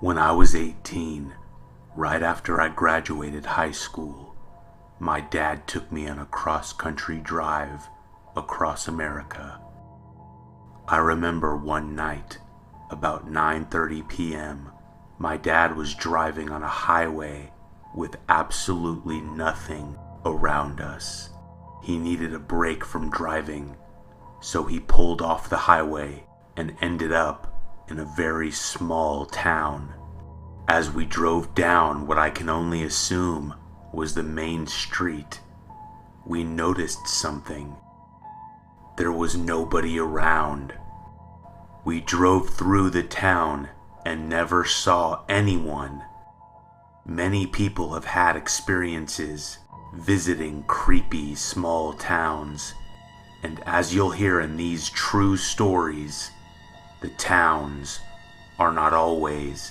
When I was 18, right after I graduated high school, my dad took me on a cross-country drive across America. I remember one night, about 9:30 p.m., my dad was driving on a highway with absolutely nothing around us. He needed a break from driving, so he pulled off the highway and ended up in a very small town. As we drove down what I can only assume was the main street, we noticed something. There was nobody around. We drove through the town and never saw anyone. Many people have had experiences visiting creepy small towns, and as you'll hear in these true stories, the towns are not always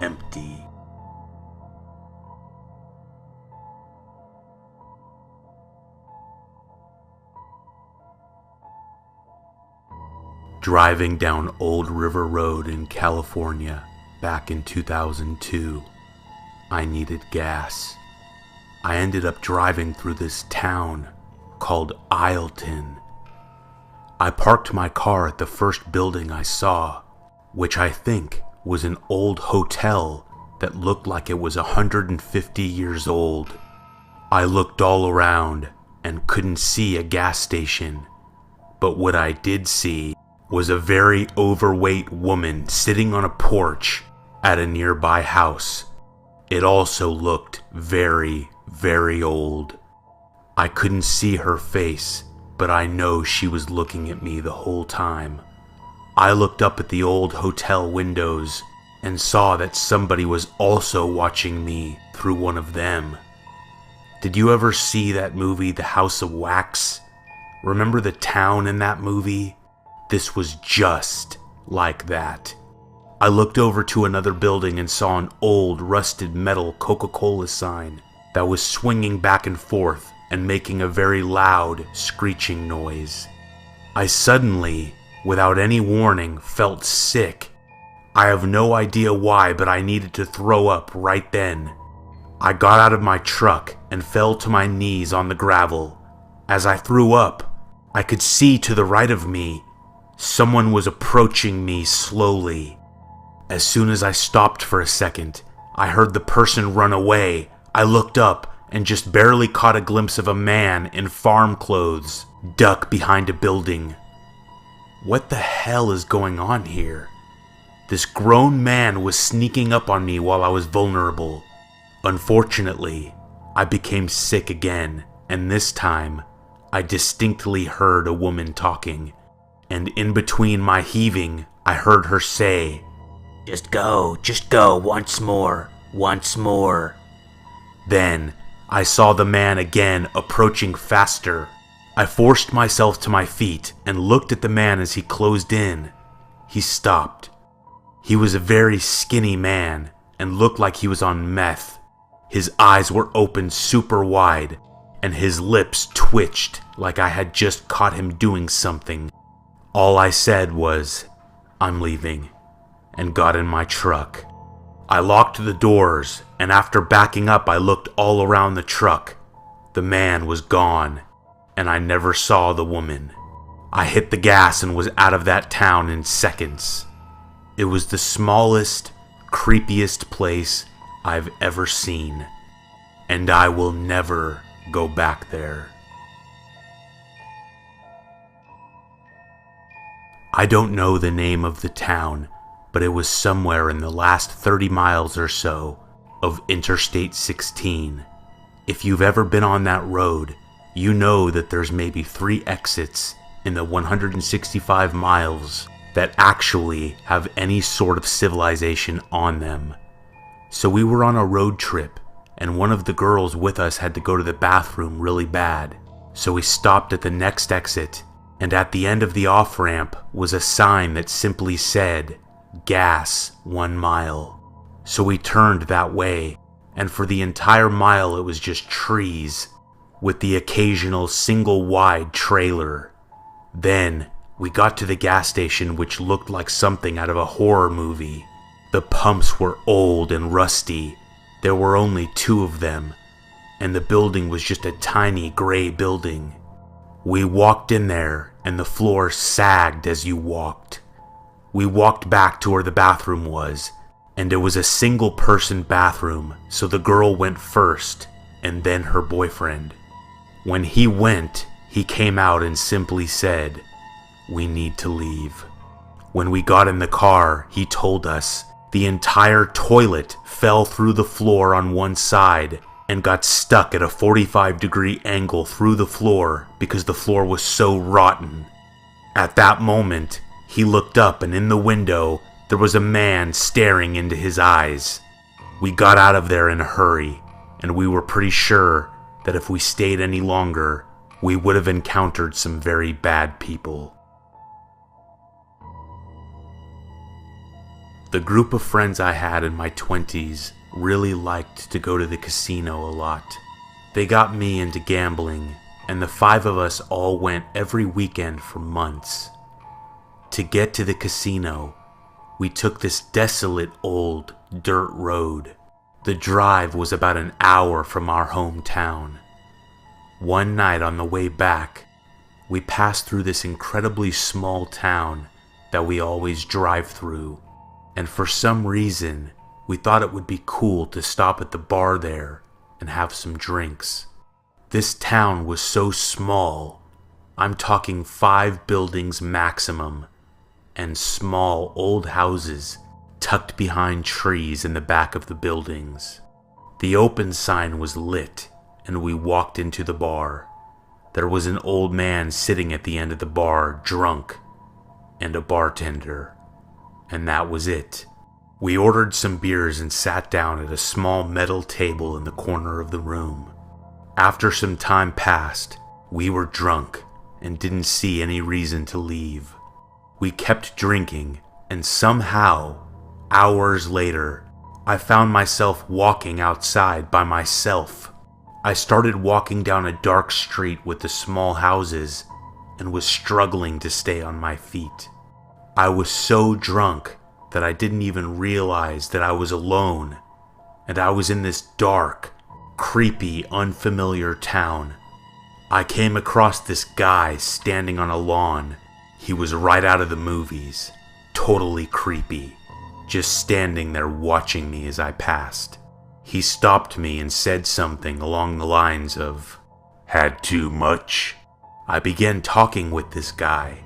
empty. Driving down Old River Road in California back in 2002, I needed gas. I ended up driving through this town called Isleton. I parked my car at the first building I saw, which I think was an old hotel that looked like it was 150 years old. I looked all around and couldn't see a gas station, but what I did see was a very overweight woman sitting on a porch at a nearby house. It also looked very, very old. I couldn't see her face, but I know she was looking at me the whole time. I looked up at the old hotel windows and saw that somebody was also watching me through one of them. Did you ever see that movie, The House of Wax? Remember the town in that movie? This was just like that. I looked over to another building and saw an old rusted metal Coca-Cola sign that was swinging back and forth and making a very loud screeching noise. I suddenly, without any warning, felt sick. I have no idea why, but I needed to throw up right then. I got out of my truck and fell to my knees on the gravel. As I threw up, I could see to the right of me, someone was approaching me slowly. As soon as I stopped for a second, I heard the person run away. I looked up and just barely caught a glimpse of a man in farm clothes duck behind a building. What the hell is going on here? This grown man was sneaking up on me while I was vulnerable. Unfortunately, I became sick again, and this time, I distinctly heard a woman talking, and in between my heaving, I heard her say, just go, once more. Then, I saw the man again approaching faster. I forced myself to my feet and looked at the man as he closed in. He stopped. He was a very skinny man and looked like he was on meth. His eyes were open super wide, and his lips twitched like I had just caught him doing something. All I said was, I'm leaving, and got in my truck. I locked the doors, and after backing up, I looked all around the truck. The man was gone, and I never saw the woman. I hit the gas and was out of that town in seconds. It was the smallest, creepiest place I've ever seen, and I will never go back there. I don't know the name of the town, but it was somewhere in the last 30 miles or so of Interstate 16. If you've ever been on that road, you know that there's maybe 3 exits in the 165 miles that actually have any sort of civilization on them. So we were on a road trip, and one of the girls with us had to go to the bathroom really bad. So we stopped at the next exit, and at the end of the off-ramp was a sign that simply said, gas 1 mile. So we turned that way, and for the entire mile it was just trees, with the occasional single-wide trailer. Then we got to the gas station, which looked like something out of a horror movie. The pumps were old and rusty. There were only 2 of them, and the building was just a tiny gray building. We walked in there, and the floor sagged as you walked. We walked back to where the bathroom was, and it was a single-person bathroom, so the girl went first, and then her boyfriend. When he went, he came out and simply said, "We need to leave." When we got in the car, he told us the entire toilet fell through the floor on one side and got stuck at a 45-degree angle through the floor because the floor was so rotten. At that moment, he looked up, and in the window, there was a man staring into his eyes. We got out of there in a hurry, and we were pretty sure that if we stayed any longer, we would have encountered some very bad people. The group of friends I had in my 20s really liked to go to the casino a lot. They got me into gambling, and the 5 of us all went every weekend for months. To get to the casino, we took this desolate old dirt road. The drive was about an hour from our hometown. One night on the way back, we passed through this incredibly small town that we always drive through, and for some reason, we thought it would be cool to stop at the bar there and have some drinks. This town was so small, I'm talking 5 buildings maximum, and small old houses tucked behind trees in the back of the buildings. The open sign was lit, and we walked into the bar. There was an old man sitting at the end of the bar, drunk, and a bartender. And that was it. We ordered some beers and sat down at a small metal table in the corner of the room. After some time passed, we were drunk and didn't see any reason to leave. We kept drinking, and somehow, hours later, I found myself walking outside by myself. I started walking down a dark street with the small houses and was struggling to stay on my feet. I was so drunk that I didn't even realize that I was alone, and I was in this dark, creepy, unfamiliar town. I came across this guy standing on a lawn. He was right out of the movies, totally creepy, just standing there watching me as I passed. He stopped me and said something along the lines of, "Had too much?" I began talking with this guy,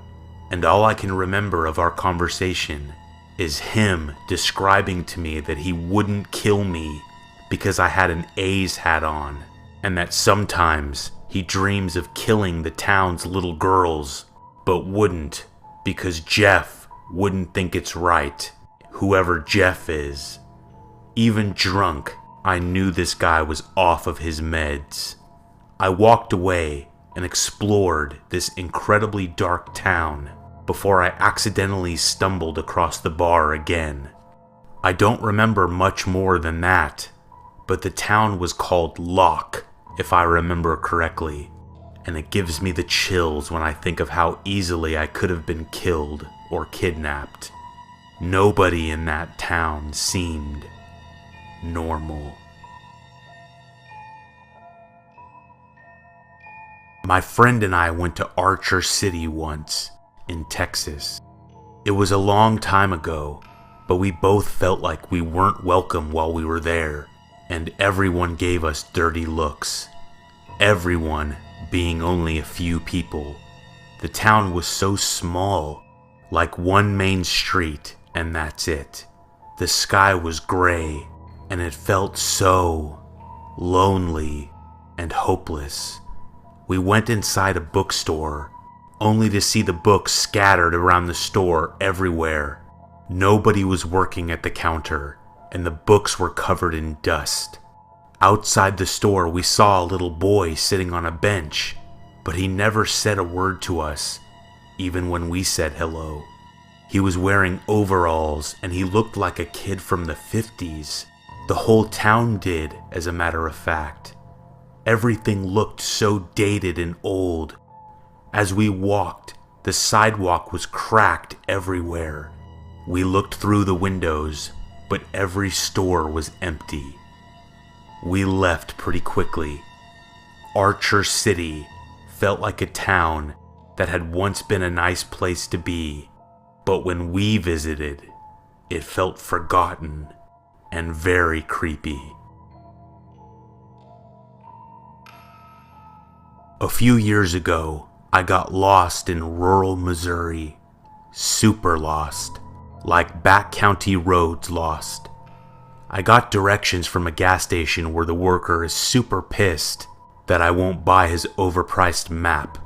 and all I can remember of our conversation is him describing to me that he wouldn't kill me because I had an A's hat on, and that sometimes he dreams of killing the town's little girls, but wouldn't because Jeff wouldn't think it's right, whoever Jeff is. Even drunk, I knew this guy was off of his meds. I walked away and explored this incredibly dark town before I accidentally stumbled across the bar again. I don't remember much more than that, but the town was called Locke, if I remember correctly, and it gives me the chills when I think of how easily I could have been killed or kidnapped. Nobody in that town seemed normal. My friend and I went to Archer City once, in Texas. It was a long time ago, but we both felt like we weren't welcome while we were there, and everyone gave us dirty looks. Everyone being only a few people. The town was so small, like one main street, and that's it. The sky was gray, and it felt so lonely and hopeless. We went inside a bookstore, only to see the books scattered around the store everywhere. Nobody was working at the counter, and the books were covered in dust. Outside the store, we saw a little boy sitting on a bench, but he never said a word to us, even when we said hello. He was wearing overalls, and he looked like a kid from the 50s. The whole town did, as a matter of fact. Everything looked so dated and old. As we walked, the sidewalk was cracked everywhere. We looked through the windows, but every store was empty. We left pretty quickly. Archer City felt like a town that had once been a nice place to be, but when we visited, it felt forgotten and very creepy. A few years ago, I got lost in rural Missouri. Super lost, like back county roads lost. I got directions from a gas station where the worker is super pissed that I won't buy his overpriced map.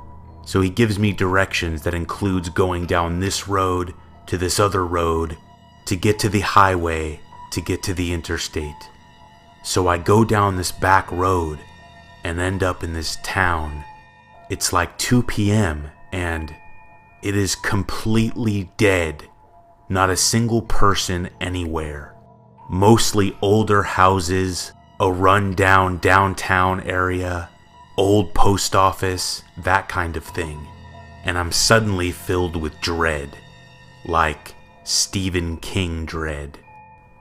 So he gives me directions that includes going down this road to this other road to get to the highway to get to the interstate. So I go down this back road and end up in this town. It's like 2 p.m. and it is completely dead. Not a single person anywhere. Mostly older houses, a run-down downtown area, old post office, that kind of thing. And I'm suddenly filled with dread. Like Stephen King dread.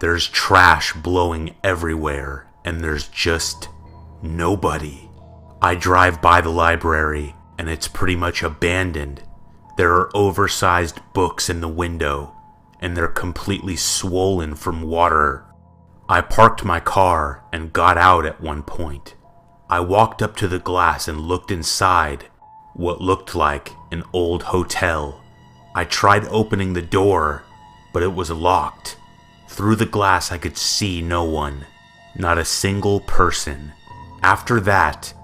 There's trash blowing everywhere, and there's just nobody. I drive by the library, and it's pretty much abandoned. There are oversized books in the window, and they're completely swollen from water. I parked my car and got out at one point. I walked up to the glass and looked inside what looked like an old hotel. I tried opening the door, but it was locked. Through the glass I could see no one, not a single person. After that,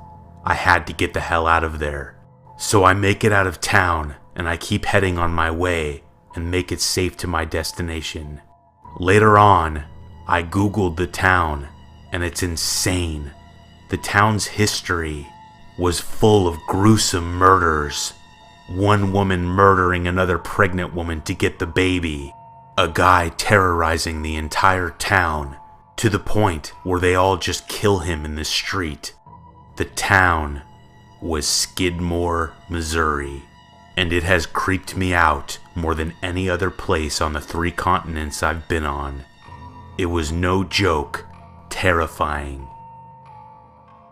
I had to get the hell out of there. So I make it out of town and I keep heading on my way and make it safe to my destination. Later on, I googled the town and it's insane. The town's history was full of gruesome murders. One woman murdering another pregnant woman to get the baby. A guy terrorizing the entire town to the point where they all just kill him in the street. The town was Skidmore, Missouri, and it has creeped me out more than any other place on the 3 continents I've been on. It was no joke, terrifying.